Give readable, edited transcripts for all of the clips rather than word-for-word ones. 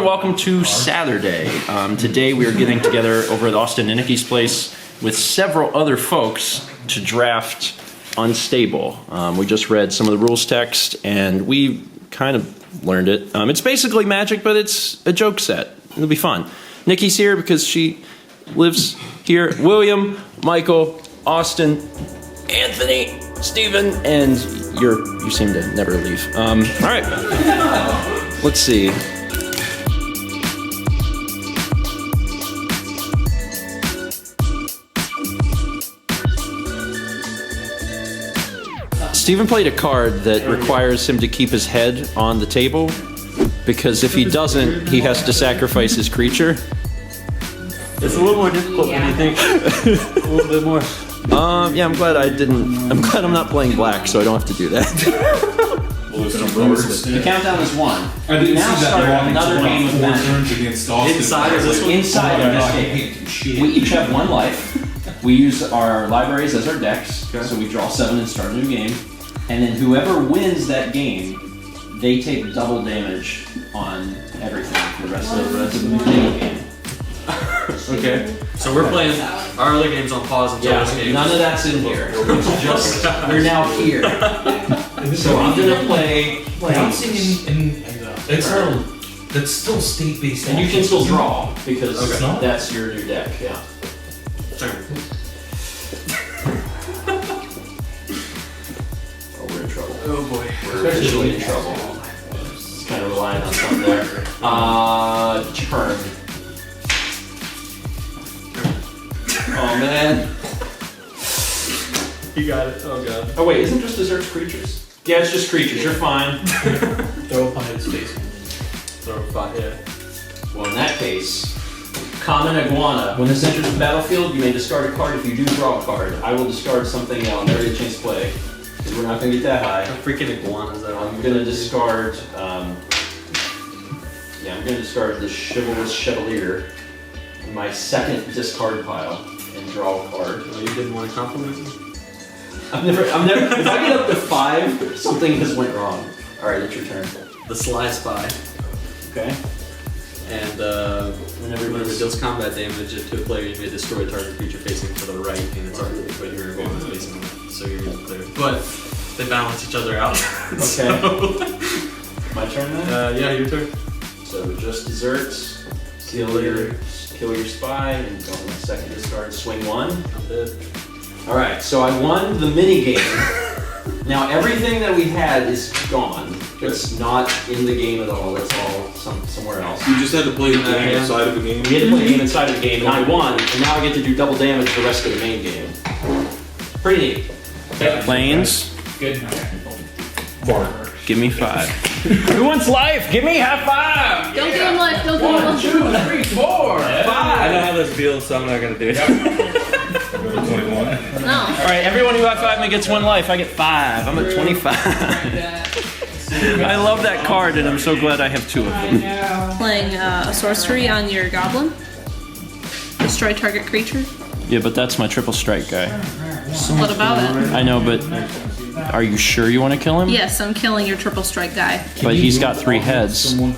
everyone, welcome to Saturday. Today we are getting together over at Austin and Nikki's place with several other folks to draft Unstable. We just read some of the rules text and we kind of learned it. It's basically Magic, but it's a joke set. It'll be fun. Nikki's here because she lives here. William, Michael, Austin, Anthony, Steven, and you seem to never leave. All right. Let's see. Steven played a card that requires him to keep his head on the table, because if he doesn't, he has to sacrifice his creature. It's a little more difficult than you think. A little bit more. Yeah, I'm glad I'm not playing black, so I don't have to do that. The countdown is 1. We now start another game of Magic. Inside of this one? Inside of this game. We each have 1 life. We use our libraries as our decks, so we draw 7 and start a new game. And then whoever wins that game, they take double damage on everything for the rest of the game. Okay. So we're playing our other games on pause until this game. None of that's in here. It's just, we're now here. So I'm gonna play. Bouncing in that's still state-based. And you can still draw, because Okay. that's your new deck, yeah. Turn. Oh, we're in trouble. Oh boy. We're officially in trouble. It's kind of relying on something there. Turn. Oh man. You got it. Oh god. Oh wait, isn't just desserts creatures? Yeah, it's just creatures. You're fine. Throw a punch at space. Throw a 5, yeah. Well, in that case, common iguana. When this enters the battlefield, you may discard a card if you do draw a card. I will discard something else. Never get a chance to play, because we're not going to get that high. How freaking iguanas that I'm going to discard, I'm going to discard the Chivalrous Chevalier in my second discard pile and draw a card. Oh, you didn't want to compliment me? I'm never, if I get up to 5, something has went wrong. Alright, it's your turn. The Sly Spy. Okay. And whenever it deals combat damage to a player, you may destroy a target creature facing to the right in its target, but your iguana is facing left, so you're the player. But they balance each other out. Okay. My turn then? Yeah, your turn. So just desserts, kill your spy, and go on my second discard, swing 1. I'm dead. Alright, so I won the mini game. Now everything that we had is gone. It's not in the game at all. It's all somewhere else. You just had to play the game inside of the game. We had to play a game inside of the game, and I won, and now I get to do double damage the rest of the main game. Pretty neat. Planes. Good. Give me 5. Who wants life? Give me half 5! Don't give him life, don't give him life. 2, 3, 4, 5! I know how this feels, so I'm not gonna do it. 21. No. Alright, everyone who high-fived me gets 1 life. I get 5. I'm at 25. I love that card, and I'm so glad I have 2 of them. Playing a sorcery on your goblin. Destroy target creature. Yeah, but that's my triple strike guy. What about it? I know, but are you sure you want to kill him? Yes, I'm killing your triple strike guy. But he's got 3 heads. I'm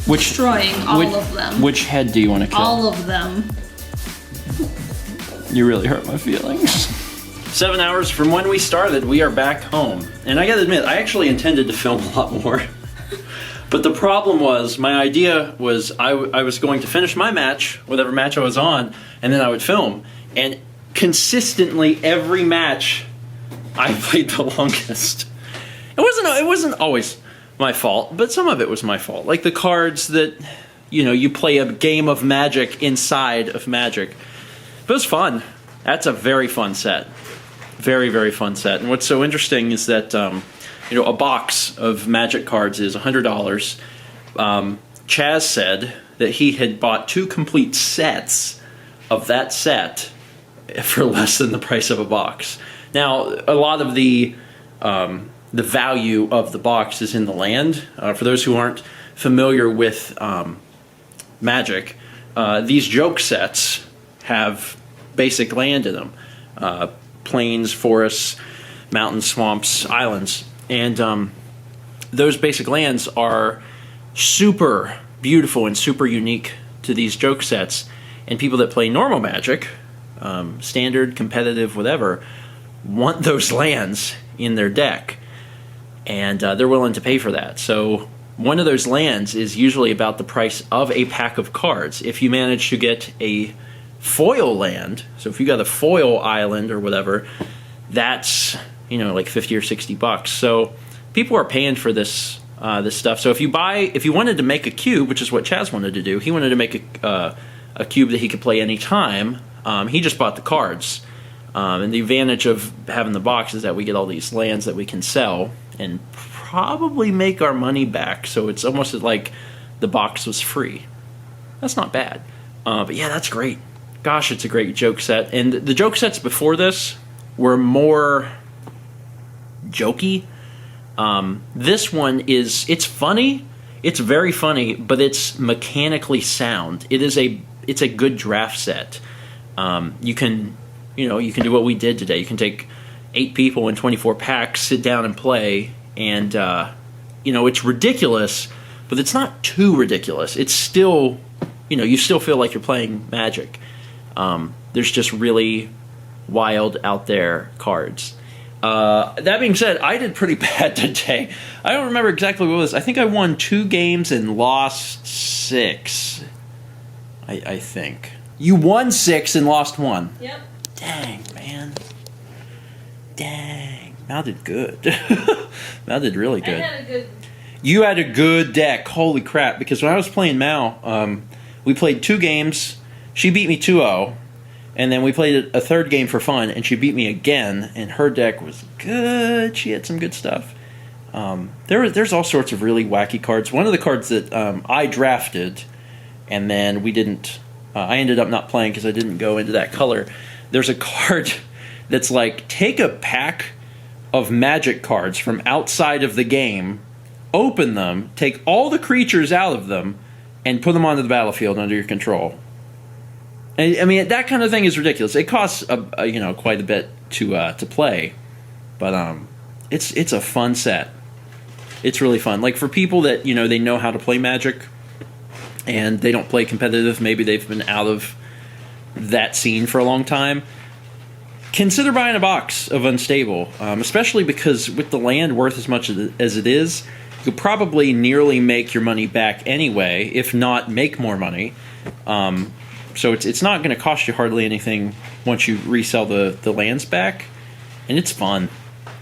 Which destroying all of them. Which head do you want to kill? All of them. You really hurt my feelings. 7 hours from when we started, we are back home. And I gotta admit, I actually intended to film a lot more. But the problem was, my idea was I was going to finish my match, whatever match I was on, and then I would film. And consistently, every match, I played the longest. It wasn't always my fault, but some of it was my fault. Like the cards that, you play a game of Magic inside of Magic. But it was fun. That's a very fun set. Very, very fun set. And what's so interesting is that, a box of Magic cards is $100. Chaz said that he had bought 2 complete sets of that set for less than the price of a box. Now, a lot of the value of the box is in the land. For those who aren't familiar with Magic, these joke sets have basic land in them. Plains, forests, mountains, swamps, islands. And those basic lands are super beautiful and super unique to these joke sets. And people that play normal Magic, standard, competitive, whatever, want those lands in their deck. And they're willing to pay for that. So one of those lands is usually about the price of a pack of cards. If you manage to get a foil land, so if you got a foil island or whatever, that's, you know, like $50 or $60. So people are paying for this stuff. So if you wanted to make a cube, which is what Chaz wanted to do, he wanted to make a cube that he could play anytime. He just bought the cards. And the advantage of having the box is that we get all these lands that we can sell and probably make our money back. So it's almost like the box was free. That's not bad. But yeah, that's great. Gosh, it's a great joke set. And the joke sets before this were more jokey. This one it's funny. It's very funny, but it's mechanically sound. It's a good draft set. You can do what we did today. You can take 8 people in 24 packs, sit down and play, and it's ridiculous, but it's not too ridiculous. It's still, you still feel like you're playing Magic. There's just really wild out there cards. That being said, I did pretty bad today. I don't remember exactly what it was. I think I won 2 games and lost 6. I think. You won 6 and lost 1. Yep. Dang, man. Dang. Mal did good. Mal did really good. You had a good deck. Holy crap. Because when I was playing Mal, we played 2 games. She beat me 2-0. And then we played a third game for fun, and she beat me again, and her deck was good. She had some good stuff. There's all sorts of really wacky cards. One of the cards that I drafted, and then we didn't... I ended up not playing because I didn't go into that color. There's a card that's like, take a pack of Magic cards from outside of the game, open them, take all the creatures out of them, and put them onto the battlefield under your control. And, I mean, that kind of thing is ridiculous. It costs quite a bit to play, but it's a fun set. It's really fun. Like for people that they know how to play Magic, and they don't play competitive. Maybe they've been out of that scene for a long time. Consider buying a box of Unstable, especially because with the land worth as much as it is, you'll probably nearly make your money back anyway, if not make more money. So it's not going to cost you hardly anything once you resell the lands back, and it's fun.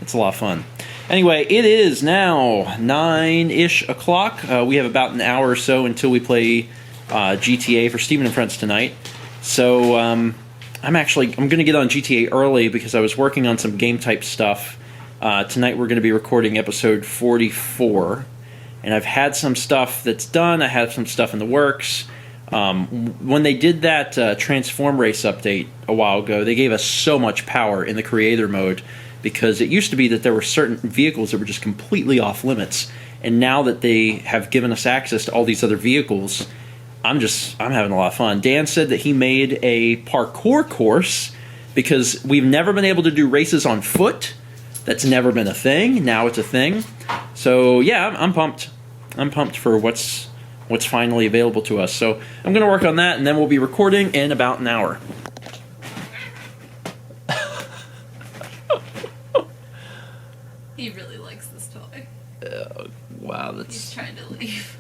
It's a lot of fun. Anyway, it is now 9-ish o'clock. We have about an hour or so until we play GTA for Steven and Friends tonight. So I'm going to get on GTA early because I was working on some game type stuff. Tonight we're going to be recording episode 44. And I've had some stuff that's done. I have some stuff in the works. When they did that Transform Race update a while ago, they gave us so much power in the creator mode, because it used to be that there were certain vehicles that were just completely off limits, and now that they have given us access to all these other vehicles, I'm having a lot of fun. Dan said that he made a parkour course because we've never been able to do races on foot. That's never been a thing. Now it's a thing. So yeah, I'm pumped. I'm pumped for what's finally available to us. So I'm going to work on that, and then we'll be recording in about an hour. He really likes this toy. Wow, He's trying to leave.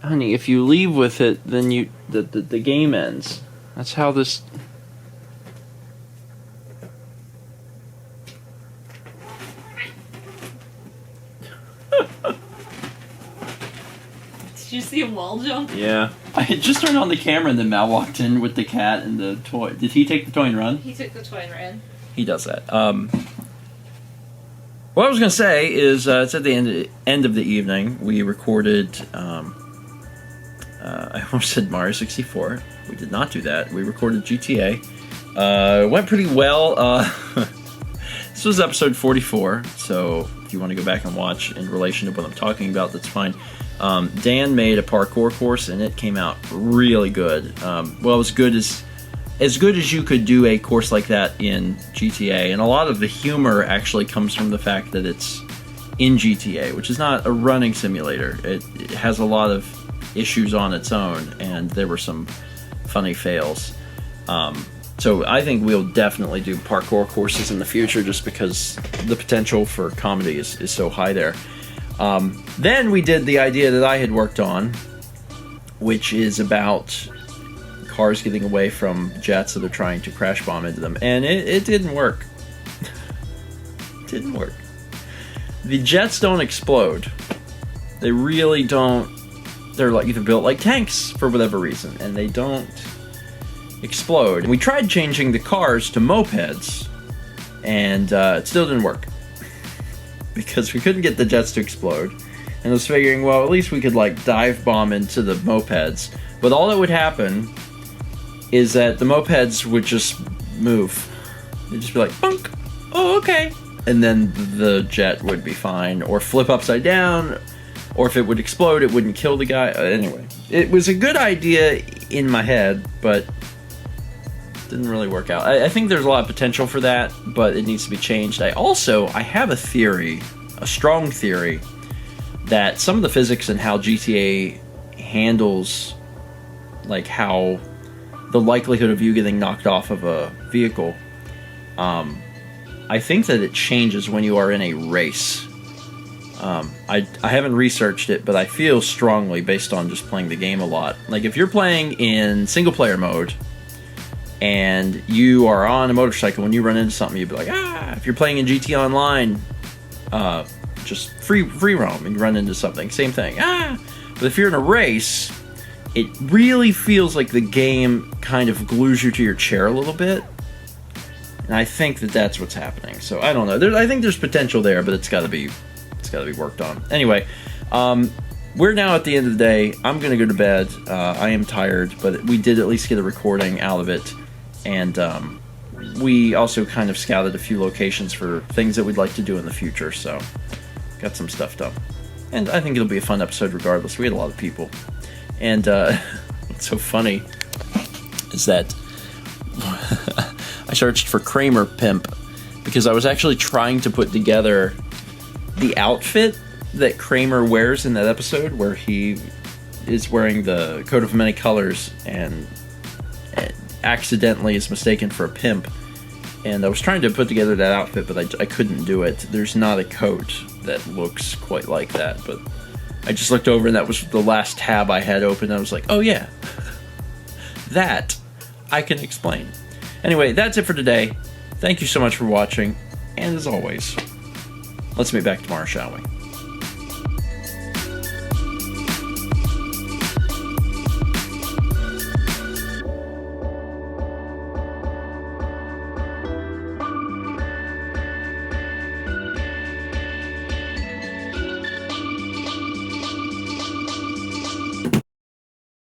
Honey, if you leave with it, then the game ends. That's how this... Did you see a wall jump? Yeah. I had just turned on the camera, and then Mal walked in with the cat and the toy. Did he take the toy and run? He took the toy and ran. He does that. What I was going to say is it's at the end of the evening. We recorded, I almost said Mario 64. We did not do that. We recorded GTA. It went pretty well. This was episode 44, so if you want to go back and watch in relation to what I'm talking about, that's fine. Dan made a parkour course, and it came out really good. Well, as good as you could do a course like that in GTA, and a lot of the humor actually comes from the fact that it's in GTA, which is not a running simulator. It has a lot of issues on its own, and there were some funny fails. So I think we'll definitely do parkour courses in the future, just because the potential for comedy is so high there. Then we did the idea that I had worked on, which is about cars getting away from jets that are trying to crash bomb into them, and it didn't work. It didn't work. The jets don't explode. They really don't. They're either built like tanks for whatever reason, and they don't explode. We tried changing the cars to mopeds, and it still didn't work because we couldn't get the jets to explode. And I was figuring, well, at least we could dive bomb into the mopeds, but all that would happen is that the mopeds would just move. They'd just be like, bunk, oh, okay. And then the jet would be fine, or flip upside down, or if it would explode, it wouldn't kill the guy. Anyway, it was a good idea in my head, but didn't really work out. I think there's a lot of potential for that, but it needs to be changed. I have a theory, a strong theory, that some of the physics and how GTA handles, how the likelihood of you getting knocked off of a vehicle, I think that it changes when you are in a race. I haven't researched it, but I feel strongly, based on just playing the game a lot, if you're playing in single player mode and you are on a motorcycle, when you run into something, you'd be like, ah. If you're playing in GT Online, just free roam and you run into something, same thing, ah. But if you're in a race, it really feels like the game kind of glues you to your chair a little bit. And I think that that's what's happening. So I don't know. I think there's potential there, but it's got to be worked on. Anyway, we're now at the end of the day. I'm going to go to bed. I am tired, but we did at least get a recording out of it. And we also kind of scouted a few locations for things that we'd like to do in the future. So got some stuff done. And I think it'll be a fun episode regardless. We had a lot of people. And what's so funny is that I searched for Kramer Pimp because I was actually trying to put together the outfit that Kramer wears in that episode where he is wearing the coat of many colors and accidentally is mistaken for a pimp. And I was trying to put together that outfit, but I couldn't do it. There's not a coat that looks quite like that, but I just looked over and that was the last tab I had open. I was like, oh yeah, that I can explain. Anyway, that's it for today. Thank you so much for watching, and as always, let's meet back tomorrow, shall we?